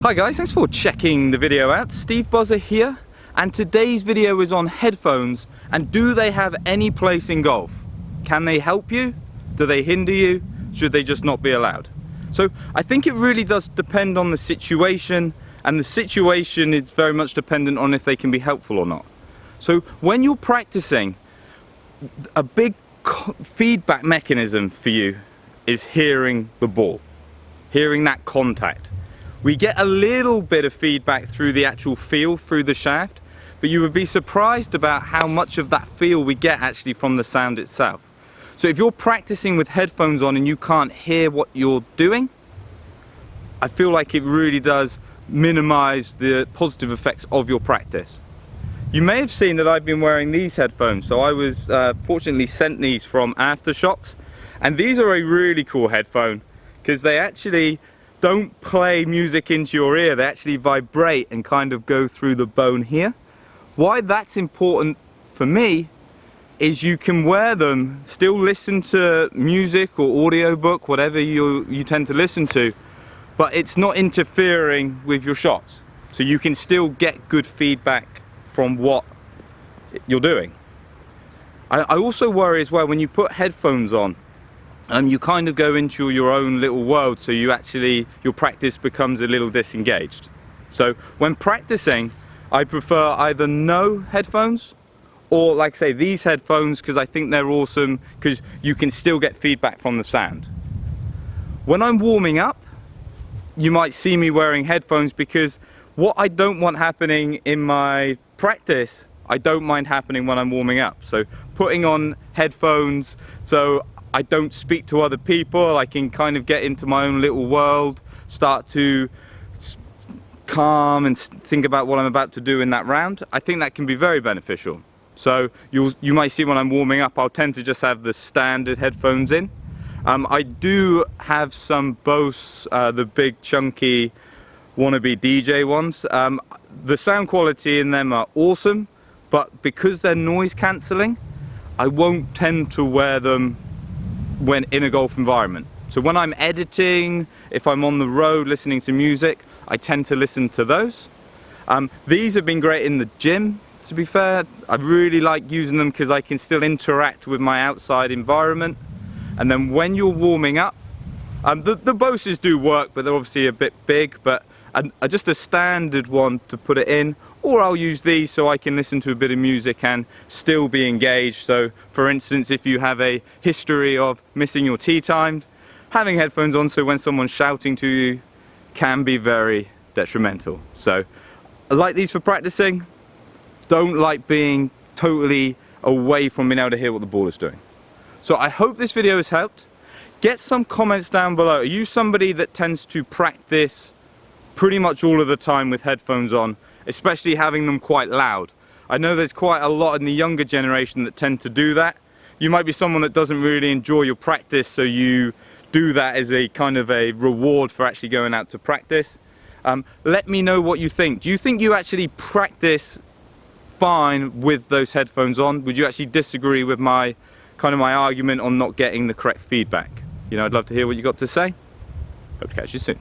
Hi guys, thanks for checking the video out. Steve Buzza here, and today's video is on headphones and do they have any place in golf? Can they help you? Do they hinder you? Should they just not be allowed? So I think it really does depend on the situation, and the situation is very much dependent on if they can be helpful or not. So when you're practicing, a big feedback mechanism for you is hearing the ball, hearing that contact. We get a little bit of feedback through the actual feel through the shaft, but you would be surprised about how much of that feel we get actually from the sound itself. So if you're practicing with headphones on and you can't hear what you're doing, I feel like it really does minimize the positive effects of your practice. You may have seen that I've been wearing these headphones, so I was fortunately sent these from Aftershocks, and these are a really cool headphone because they actually don't play music into your ear, they actually vibrate and kind of go through the bone here. Why that's important for me is you can wear them, still listen to music or audiobook, whatever you tend to listen to, but it's not interfering with your shots. So you can still get good feedback from what you're doing. I also worry as well when you put headphones on, you kind of go into your own little world, so your practice becomes a little disengaged. So when practicing, I prefer either no headphones or, like I say, these headphones, because I think they're awesome because you can still get feedback from the sound. When I'm warming up, you might see me wearing headphones because what I don't want happening in my practice, I don't mind happening when I'm warming up. So putting on headphones so I don't speak to other people, I can kind of get into my own little world, start to calm and think about what I'm about to do in that round. I think that can be very beneficial. So you might see when I'm warming up, I'll tend to just have the standard headphones in. I do have some Bose, the big chunky wannabe DJ ones. The sound quality in them are awesome, but because they're noise cancelling, I won't tend to wear them when in a golf environment. So when I'm editing, if I'm on the road listening to music, I tend to listen to those. These have been great in the gym, to be fair. I really like using them because I can still interact with my outside environment. And then when you're warming up, the Boses do work, but they're obviously a bit big, but just a standard one to put it in, or I'll use these so I can listen to a bit of music and still be engaged. So for instance, if you have a history of missing your tee times, having headphones on so when someone's shouting to you can be very detrimental. So I like these for practicing, don't like being totally away from being able to hear what the ball is doing. So I hope this video has helped. Get some comments down below. Are you somebody that tends to practice pretty much all of the time with headphones on, especially having them quite loud? I know there's quite a lot in the younger generation that tend to do that. You might be someone that doesn't really enjoy your practice, so you do that as a kind of a reward for actually going out to practice. Let me know what you think. Do you think you actually practice fine with those headphones on? Would you actually disagree with my argument on not getting the correct feedback? You know, I'd love to hear what you got to say. Hope to catch you soon.